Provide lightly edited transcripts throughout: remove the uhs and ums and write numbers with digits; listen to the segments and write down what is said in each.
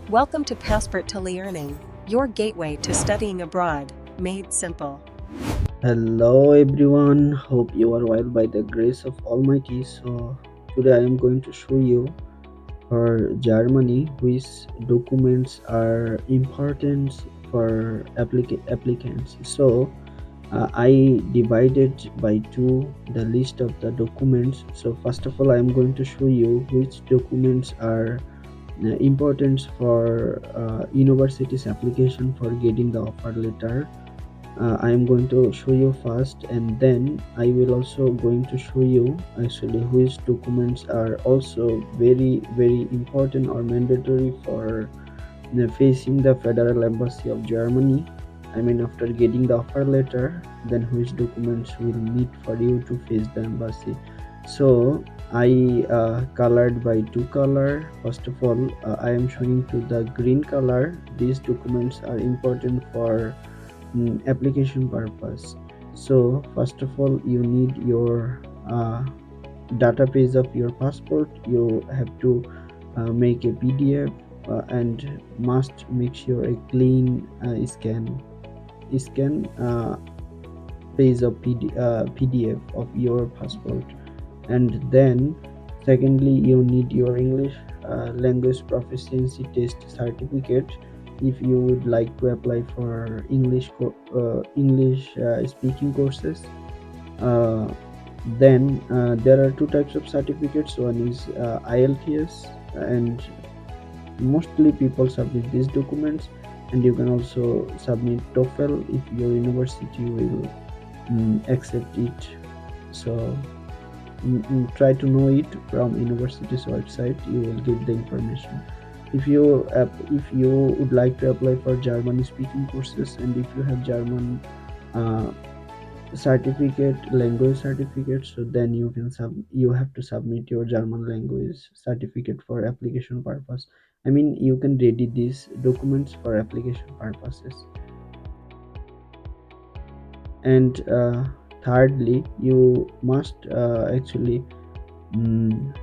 Welcome to Passport to Learning, your gateway to studying abroad, made simple. Hello everyone, hope you are well by the grace of Almighty. So today I am going to show you for Germany which documents are important for applicants. So I divided by two the list of the documents. So first of all I am going to show you which documents are important for university's application for getting the offer letter. I am going to show you first, and then I will also going to show you actually which documents are also very important or mandatory for facing the Federal Embassy of Germany. I mean, after getting the offer letter, then which documents will need for you to face the embassy. So I colored by two color. First of all, I am showing to the green color. These documents are important for application purpose. So first of all you need your database of your passport. You have to make a PDF and must make sure a clean scan page of PDF of your passport. And then secondly you need your English language proficiency test certificate if you would like to apply for English speaking courses. uh, then there are two types of certificates. One is IELTS, and mostly people submit these documents, and you can also submit TOEFL if your university will accept it. So try to know it from university's website. You will get the information. If you would like to apply for German speaking courses, and if you have German uh, language certificate, so then you have to submit your German language certificate for application purpose. I mean, you can ready these documents for application purposes. And thirdly you must actually mm,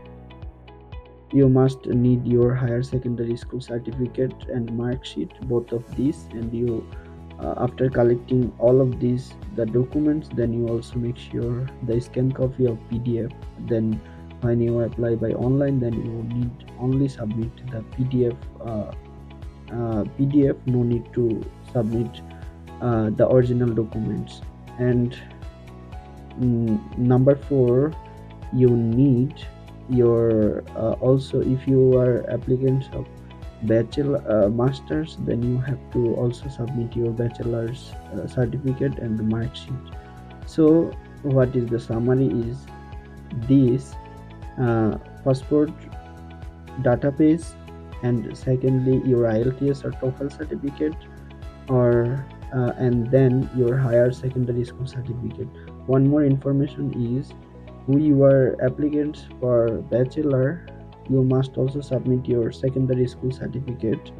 you must need your higher secondary school certificate and mark sheet, both of these. And you after collecting all of these the documents, then you also make sure the scan copy of PDF. Then when you apply by online, then you need only submit the PDF, no need to submit the original documents. And number 4, you need your also, if you are applicants of bachelor masters, then you have to also submit your bachelor's certificate and the mark sheet. So what is the summary is this: passport database, and secondly your IELTS or TOEFL certificate, or and then your higher secondary school certificate. One more information is, who you are applicants for bachelor, you must also submit your secondary school certificate,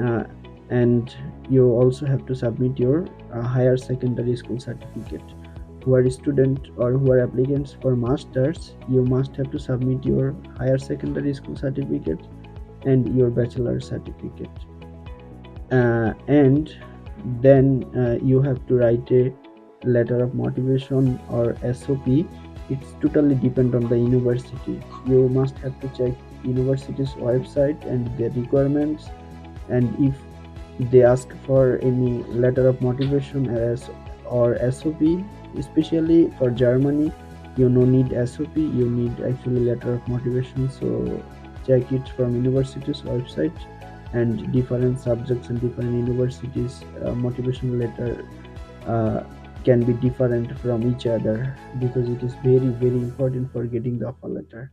uh, and you also have to submit your higher secondary school certificate. Who are student or who are applicants for masters, you must have to submit your higher secondary school certificate and your bachelor certificate. And then you have to write a letter of motivation or SOP. It's totally depend on the university. You must have to check university's website and their requirements. And if they ask for any letter of motivation as or SOP, especially for Germany, you no need SOP, you need actually letter of motivation. So check it from university's website. And different subjects and different universities motivation letter uh, can be different from each other, because it is very important for getting the offer letter.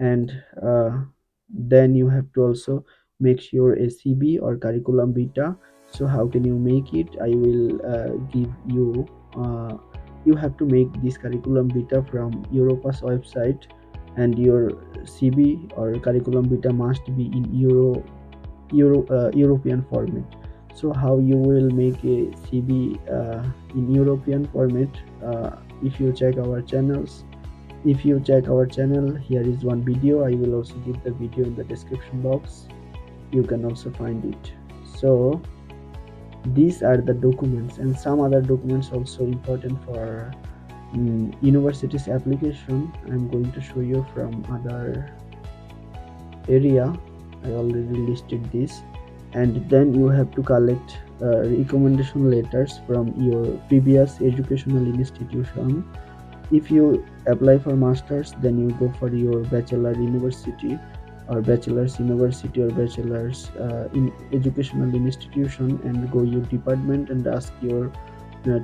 And then you have to also make sure a CB or curriculum vitae. So how can you make it? I will give you you have to make this curriculum vitae from Europass website, and your CB or curriculum vitae must be in European format. So how you will make a CB in European format? If you check our channels, if you check our channel, here is one video. I will also give the video in the description box. you can also find it. So these are the documents, and some other documents also important for university's application. I'm going to show you from other area. I already listed this. And then you have to collect recommendation letters from your previous educational institution. If you apply for masters, then you go for your bachelor university or bachelor's university or bachelor's in educational institution, and go your department and ask your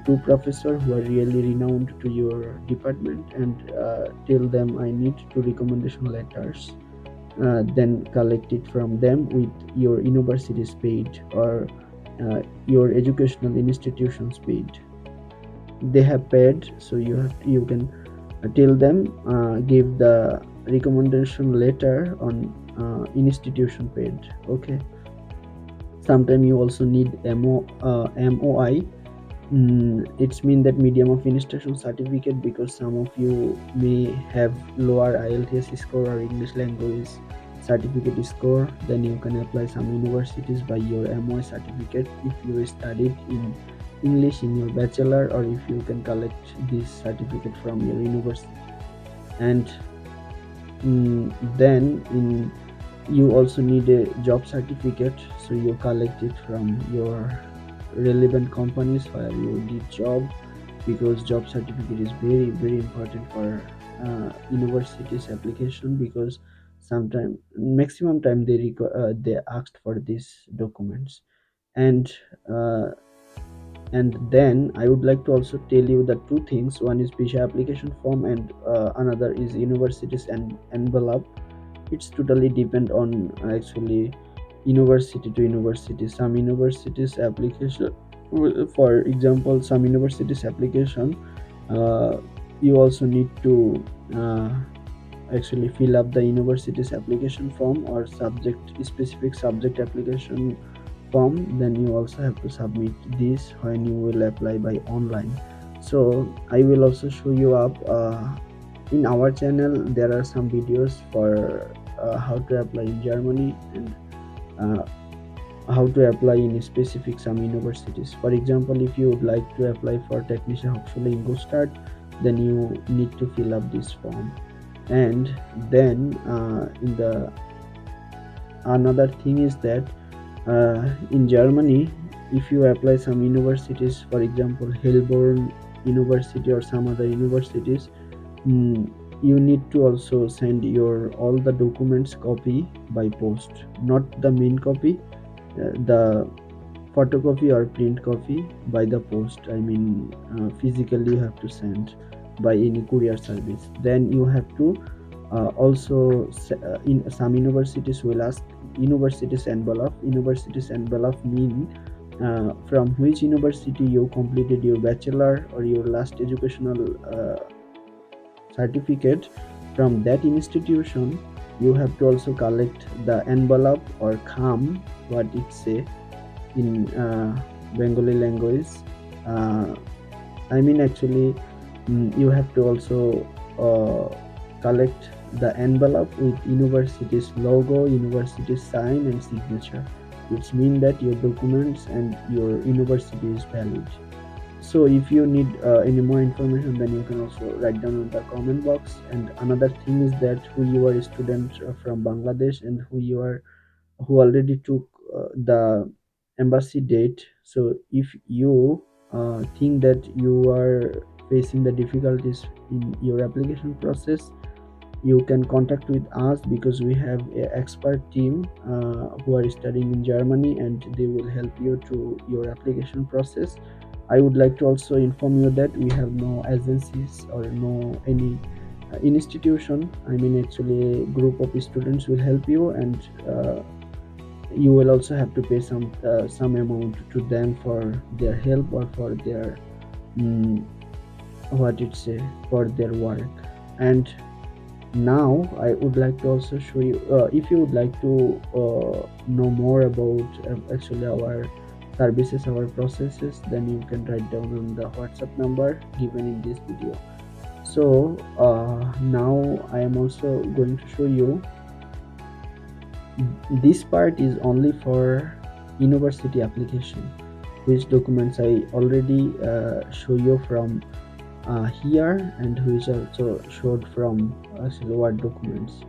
two professor who are really renowned to your department, and tell them I need two recommendation letters. Then collect it from them with your university's page or your educational institution's page. They have paid, so you can tell them give the recommendation letter on institution page. Okay, sometimes you also need MOI. It's mean that medium of instruction certificate, because some of you may have lower IELTS score or English language certificate score. Then you can apply some universities by your MOI certificate if you studied in English in your bachelor, or if you can collect this certificate from your university. And then you also need a job certificate, so you collect it from your relevant companies where you did job, because job certificate is very very important for universities application, because sometime maximum time they asked for these documents. And uh, and then I would like to also tell you the two things. One is visa application form, and another is universities and envelope. It's totally depend on actually university to university. Some universities application, for example, some universities application, uh, you also need to actually fill up the university's application form or subject specific subject application form. Then you also have to submit this when you will apply by online. So I will also show you up in our channel. There are some videos for how to apply in Germany, and uh, how to apply in specific some universities. For example, if you would like to apply for Technische Hochschule Ingolstadt, then you need to fill up this form. And then in the another thing is that in Germany, if you apply some universities, for example Helborn University or some other universities, mm, you need to also send your all the documents copy by post, not the main copy, the photocopy or print copy by the post. I mean, physically you have to send by any courier service. Then you have to also in some universities will ask universities envelope. Universities envelope mean from which university you completed your bachelor or your last educational certificate. From that institution you have to also collect the envelope or kham, what it say in Bengali language. Uh, I mean, actually, you have to also collect the envelope with university's logo, university's sign, and signature, which mean that your documents and your university is valid. So, if you need any more information, then you can also write down in the comment box. And another thing is that who you are a student from Bangladesh, and who already took the embassy date. So if you think that you are facing the difficulties in your application process, you can contact with us, because we have an expert team who are studying in Germany, and they will help you to your application process. I would like to also inform you that we have no agencies or no any institution. I mean, actually a group of students will help you, and you will also have to pay some amount to them for their help or for their mm, what it say, for their work. And now I would like to also show you, if you would like to know more about actually our services, our processes, then you can write down on the WhatsApp number given in this video. So now I am also going to show you This part is only for university application, which documents I already show you from here, and which also showed from actually Word documents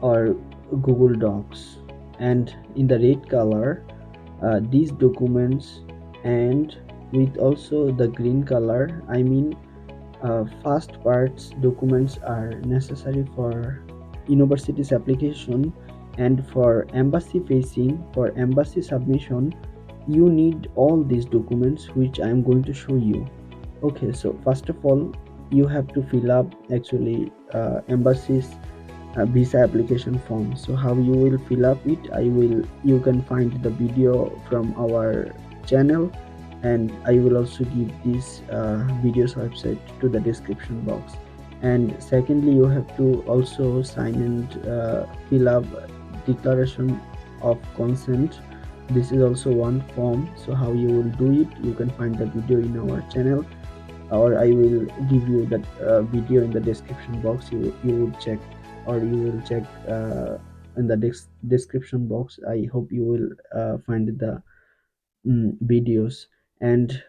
or Google Docs. And in the red color, these documents, and with also the green color, I mean fast parts documents are necessary for university's application, and for embassy facing, for embassy submission, you need all these documents which I am going to show you. Okay, so first of all, you have to fill up actually embassy's visa application form. So how you will fill up it, you can find the video from our channel, and I will also give this video's website to the description box. And secondly, you have to also sign and fill up declaration of consent. This is also one form. So how you will do it, you can find the video in our channel, or I will give you that video in the description box. You will check, or you will check in the description box. I hope you will find the videos. And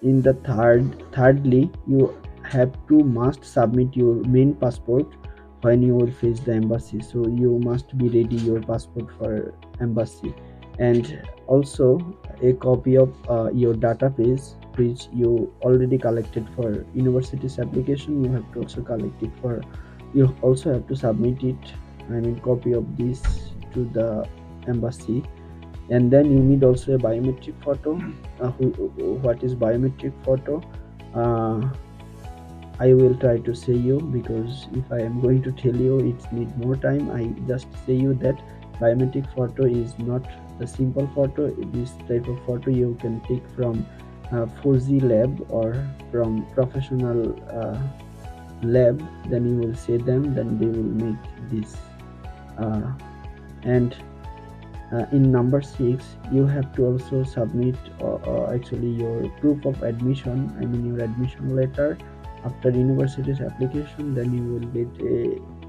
in the thirdly, you have to must submit your main passport when you will face the embassy. So you must be ready your passport for embassy, and also a copy of your database which you already collected for university's application. You have to also collect it for, you also have to submit it, I mean copy of this, to the embassy. And then you need also a biometric photo. What is biometric photo? uh, I will try to say you, because if I am going to tell you it need more time. I just say you that biometric photo is not the simple photo. This type of photo you can take from 4G lab or from professional lab. Then you will say them, then they will make this. And in number 6, you have to also submit actually your proof of admission, I mean your admission letter. After university's application, then you will get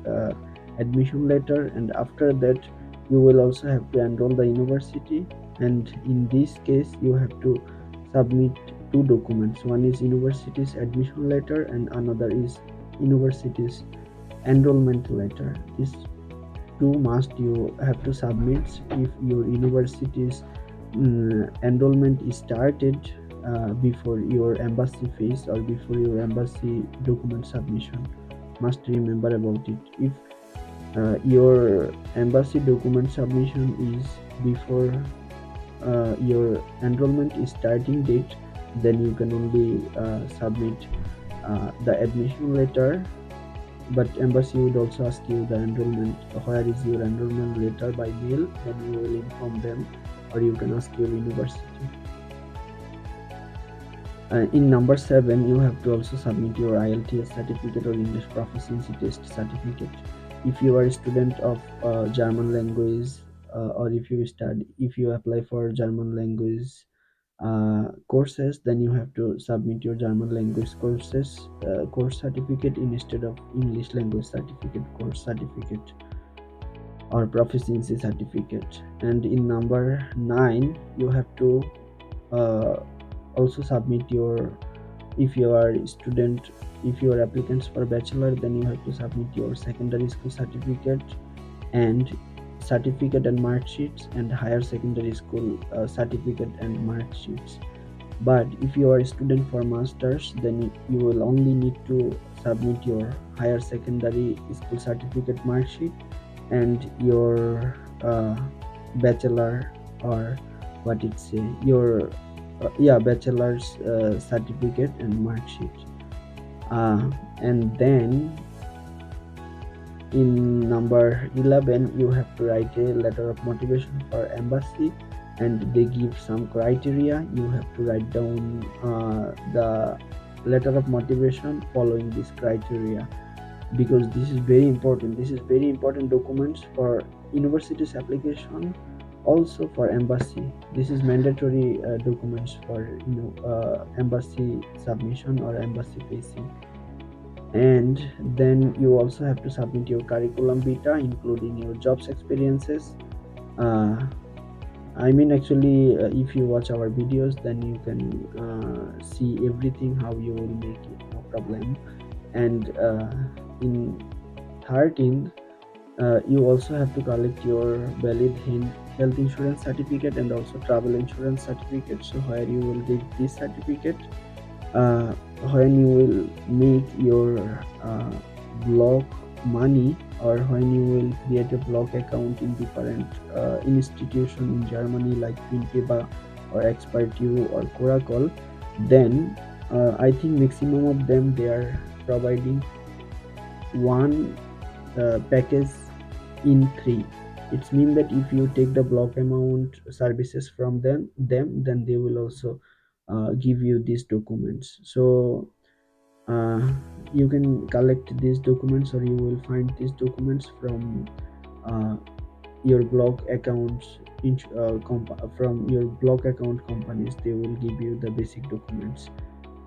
a admission letter, and after that you will also have to enroll the university. And in this case, you have to submit two documents. One is university's admission letter, and another is university's enrollment letter. This two must you have to submit if your university's enrollment is started before your embassy phase or before your embassy document submission. Must remember about it. If your embassy document submission is before your enrollment is starting date, then you can only submit the admission letter. But embassy would also ask you the enrollment, where is your enrollment letter by mail. Then you will inform them, or you can ask your university. In number 7, you have to also submit your IELTS certificate or English proficiency test certificate. If you are a student of German language, or if you apply for German language courses, then you have to submit your German language courses course certificate instead of English language certificate course certificate or proficiency certificate. And in number 9, you have to uh, also submit your, if you are a student, if you are applicants for bachelor, then you have to submit your secondary school certificate and mark sheets, and higher secondary school certificate and mark sheets. But if you are a student for masters, then you will only need to submit your higher secondary school certificate mark sheet and your bachelor, or what it say, your bachelor's certificate and mark sheet. And then in number 11, you have to write a letter of motivation for embassy, and they give some criteria. You have to write down the letter of motivation following this criteria, because this is very important. This is very important documents for university's application, also for embassy. This is mandatory documents for embassy submission or embassy facing. And then you also have to submit your curriculum vitae including your jobs experiences. uh, I mean, actually, if you watch our videos, then you can see everything how you will make it, no problem. And in 13th, you also have to collect your valid health insurance certificate and also travel insurance certificate. So where you will get this certificate uh, when you will make your blog money, or when you will create a blog account in different institution in Germany like Printeba or ExpertU or Coracle, then I think maximum of them they are providing one package in three. It's mean that if you take the block amount services from them, then they will also give you these documents. So uh, you can collect these documents, or you will find these documents from uh, your blog accounts from your blog account companies. They will give you the basic documents,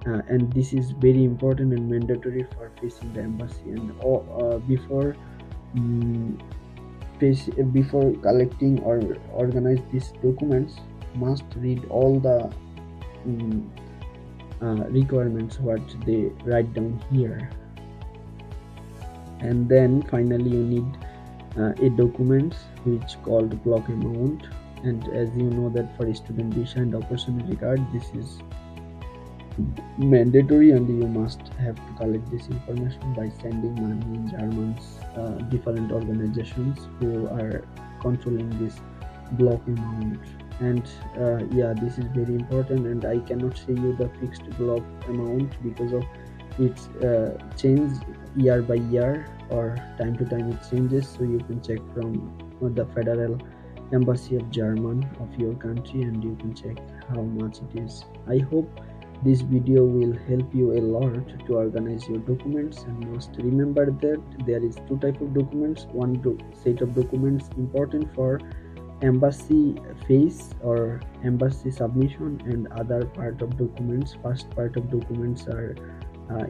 and this is very important and mandatory for facing the embassy. And mm, before collecting or organize these documents, must read all the mm, requirements what they write down here. And then finally you need a document which called block amount. And as you know that for student visa and opportunity card, this is mandatory, and you must have to collect this information by sending money in German's different organizations who are controlling this block amount. And yeah, this is very important, and I cannot say you the fixed block amount because of it's change year by year, or time to time it changes. So you can check from the federal embassy of German of your country, and you can check how much it is. I hope this video will help you a lot to organize your documents. And must remember that there is two type of documents. One set of documents important for embassy phase or embassy submission, and other part of documents, first part of documents are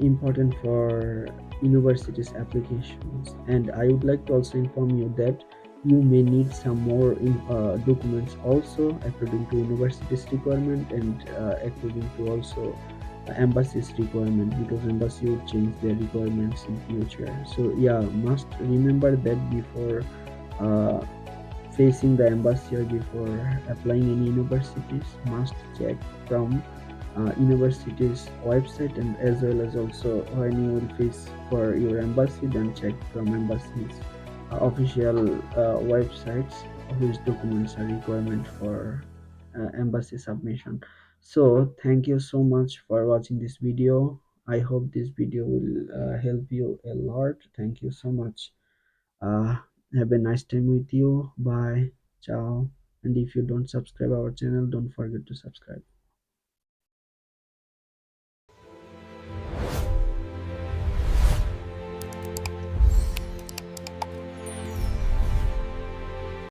important for universities applications. And I would like to also inform you that you may need some more documents also according to university's requirement, and according to also embassy's requirement, because embassy will change their requirements in future. So yeah, must remember that before uh, facing the embassy or before applying any universities, must check from university's website, and as well as also when you will face for your embassy, then check from embassy's official websites which documents are requirement for embassy submission. So thank you so much for watching this video. I hope this video will help you a lot. Thank you so much. uh, have a nice time with you. Bye. Ciao. And if you don't subscribe our channel, don't forget to subscribe.